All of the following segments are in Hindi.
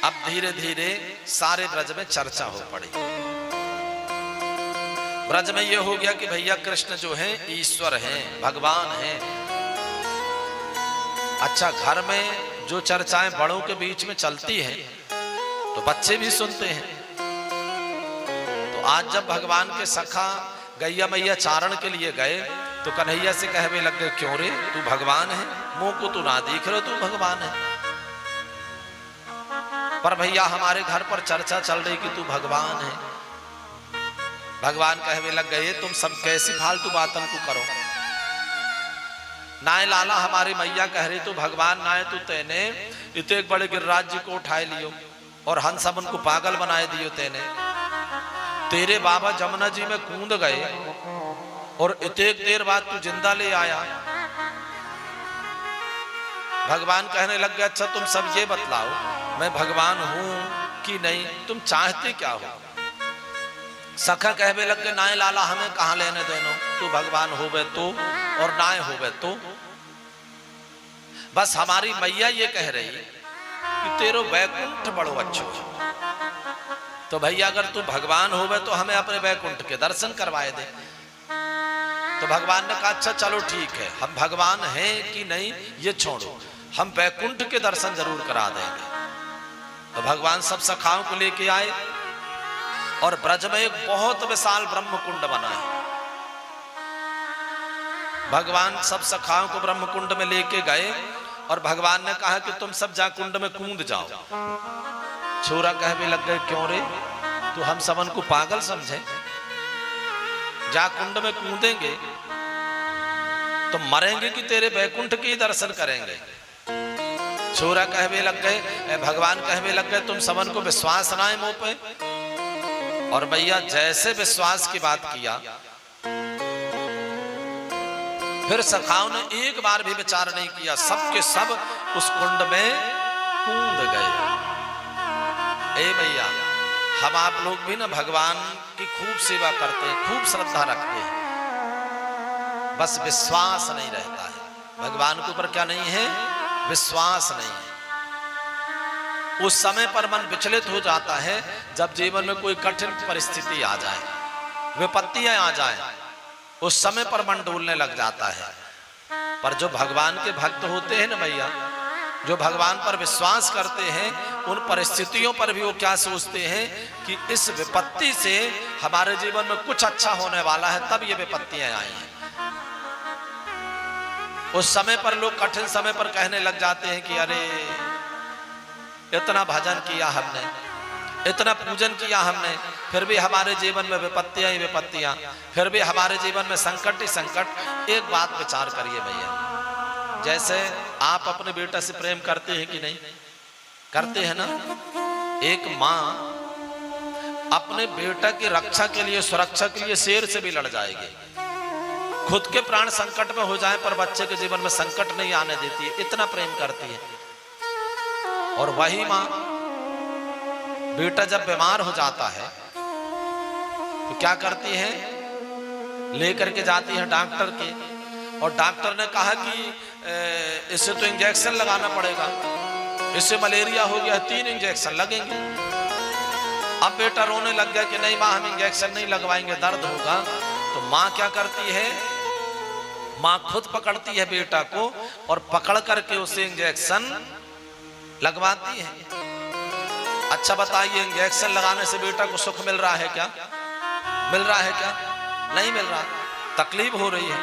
अब धीरे धीरे सारे ब्रज में चर्चा हो पड़ी। ब्रज में यह हो गया कि भैया कृष्ण जो है ईश्वर हैं, भगवान हैं। अच्छा, घर में जो चर्चाएं बड़ों के बीच में चलती हैं तो बच्चे भी सुनते हैं। तो आज जब भगवान के सखा गैया मैया चारण के लिए गए तो कन्हैया से कहने लग गए, क्यों रे तू भगवान है, मुंह को तू ना दिख रहे, तू भगवान है। पर भैया हमारे घर पर चर्चा चल रही कि तू भगवान है। भगवान कहने लग गए, तुम सब कैसी फालतू बातन को करो। नाय लाला हमारी मैया कह रही तू भगवान नाय, तू तेने इतने एक बड़े गिरिराज जी को उठाए लियो और हम सब उनको पागल बनाए दियो। तेने तेरे बाबा जमुना जी में कूद गए और इतने देर बाद तू जिंदा ले आया। भगवान कहने लग गया, अच्छा तुम सब ये बतलाओ मैं भगवान हूं कि नहीं, तुम चाहते क्या हो। सखा कहने लग गए, नाय लाला हमें कहां लेने देनो, तू भगवान होवे तो और नाय होवे तो। बस हमारी मैया ये कह रही कि तेरो वैकुंठ बड़ो अच्छो। तो भैया अगर तू भगवान होवे तो हमें अपने वैकुंठ के दर्शन करवाए दे। तो भगवान ने कहा, अच्छा चलो ठीक है, हम भगवान हैं कि नहीं ये छोड़ो, हम वैकुंठ के दर्शन जरूर करा देंगे। तो भगवान सब सखाओं को लेके आए और ब्रज में एक बहुत विशाल ब्रह्म कुंड बना है। भगवान सब सखाओं को ब्रह्म कुंड में लेके गए और भगवान ने कहा कि तुम सब जा कुंड में कूद जाओ। छोरा कहने लग गए, क्यों रे तू हम सबन को पागल समझे, जा कुंड में कूदेंगे तो मरेंगे कि तेरे वैकुंठ के दर्शन करेंगे। छोरा कहने लग गए, भगवान कहने लग गए, तुम सबन को विश्वास ना है मुंह पे। और भैया जैसे विश्वास की बात किया, फिर सखाओं ने एक बार भी विचार नहीं किया, सबके सब उस कुंड में कूद गए। ए भैया हम आप लोग भी ना भगवान की खूब सेवा करते हैं, खूब श्रद्धा रखते हैं, बस विश्वास नहीं रहता है भगवान के ऊपर। क्या नहीं है? विश्वास नहीं है। उस समय पर मन विचलित हो जाता है जब जीवन में कोई कठिन परिस्थिति आ जाए, विपत्तियां आ जाए, उस समय पर मन डोलने लग जाता है। पर जो भगवान के भक्त होते हैं ना भैया, जो भगवान पर विश्वास करते हैं, उन परिस्थितियों पर भी वो क्या सोचते हैं कि इस विपत्ति से हमारे जीवन में कुछ अच्छा होने वाला है, तब ये विपत्तियां आई हैं। उस समय पर लोग कठिन समय पर कहने लग जाते हैं कि अरे इतना भजन किया हमने, इतना पूजन किया हमने, फिर भी हमारे जीवन में विपत्तियां ही विपत्तियां, फिर भी हमारे जीवन में संकट ही संकट। एक बात विचार करिए भैया, जैसे आप अपने बेटा से प्रेम करते हैं कि नहीं करते हैं ना। एक माँ अपने बेटा की रक्षा के लिए, सुरक्षा के लिए शेर से भी लड़ जाएगी। खुद के प्राण संकट में हो जाए पर बच्चे के जीवन में संकट नहीं आने देती है, इतना प्रेम करती है। और वही माँ बेटा जब बीमार हो जाता है तो क्या करती है, लेकर के जाती है डॉक्टर के, और डॉक्टर ने कहा कि इससे तो इंजेक्शन लगाना पड़ेगा, इससे मलेरिया हो गया, 3 इंजेक्शन लगेंगे। अब बेटा रोने लग गया कि नहीं माँ हम इंजेक्शन नहीं लगवाएंगे, दर्द होगा। तो माँ क्या करती है, माँ खुद पकड़ती है बेटा को और पकड़ करके उसे इंजेक्शन लगवाती है। अच्छा बताइए, इंजेक्शन लगाने से बेटा को सुख मिल रहा है क्या? मिल रहा है क्या? नहीं मिल रहा, तकलीफ हो रही है।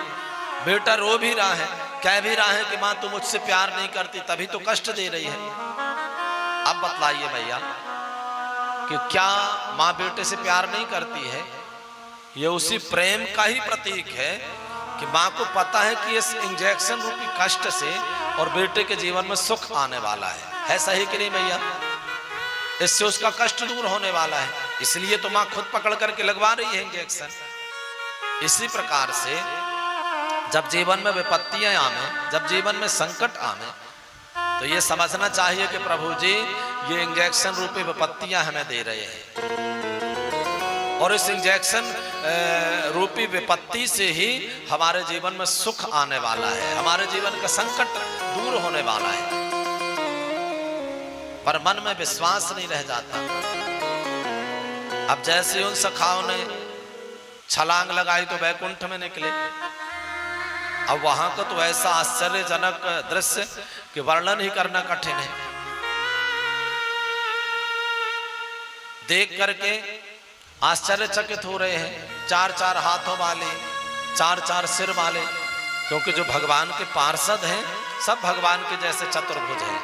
बेटा रो भी रहा है, कह भी रहा है कि माँ तू मुझसे प्यार नहीं करती, तभी तो कष्ट दे रही है। अब बतलाइए भैया कि क्या माँ बेटे से प्यार नहीं करती है? ये उसी प्रेम का ही प्रतीक है कि माँ को पता है कि इस इंजेक्शन रूपी कष्ट से और बेटे के जीवन में सुख आने वाला है सही कि नहीं भैया? इससे उसका कष्ट दूर होने वाला है, इसलिए तो माँ खुद पकड़ करके लगवा रही है इंजेक्शन। इसी प्रकार से जब जीवन में विपत्तियां आवे, जब जीवन में संकट आवे, तो ये समझना चाहिए कि प्रभु जी ये इंजेक्शन रूपी विपत्तियां हमें दे रहे हैं, और इस इंजेक्शन रूपी विपत्ति से ही हमारे जीवन में सुख आने वाला है, हमारे जीवन का संकट दूर होने वाला है। पर मन में विश्वास नहीं रह जाता। अब जैसे उन सखाओं ने छलांग लगाई तो वैकुंठ में निकले। अब वहां का तो ऐसा आश्चर्यजनक दृश्य कि वर्णन ही करना कठिन है। देख करके आश्चर्यचकित हो रहे हैं। 4-4 हाथों वाले, 4-4 सिर वाले, क्योंकि जो भगवान के पार्षद हैं सब भगवान के जैसे चतुर्भुज हैं।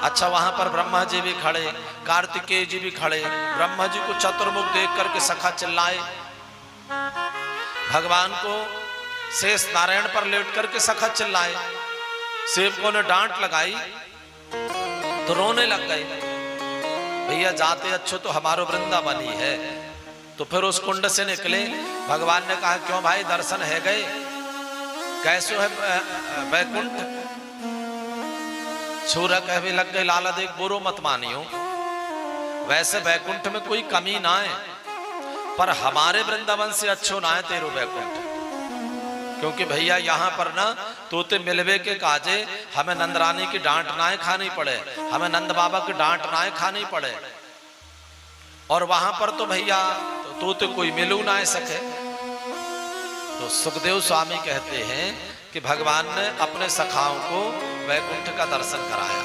अच्छा, वहां पर ब्रह्मा जी भी खड़े, कार्तिकेय जी भी खड़े। ब्रह्मा जी को चतुर्मुख देख करके सखा चिल्लाए। भगवान को शेष नारायण पर लेट करके सखा चिल्लाए। सेवकों ने डांट लगाई तो रोने लग गए। भैया जाते अच्छो तो हमारो वृंदावन ही है। तो फिर उस कुंड से निकले। भगवान ने कहा क्यों भाई, दर्शन है गए, कैसो है वैकुंठ? छूरा कहवे लग गए, लाला देख बुरो मत मानियो, वैसे वैकुंठ में कोई कमी ना है, पर हमारे वृंदावन से अच्छो ना है तेरो वैकुंठ। क्योंकि भैया यहाँ पर ना तोते मिलवे के काजे हमें नंदरानी की डांट नाए खानी पड़े, हमें नंद बाबा की डांट नाए खानी पड़े। और वहां पर तो भैया तोते कोई मिलू ना सके। तो सुखदेव स्वामी कहते हैं कि भगवान ने अपने सखाओं को वैकुंठ का दर्शन कराया।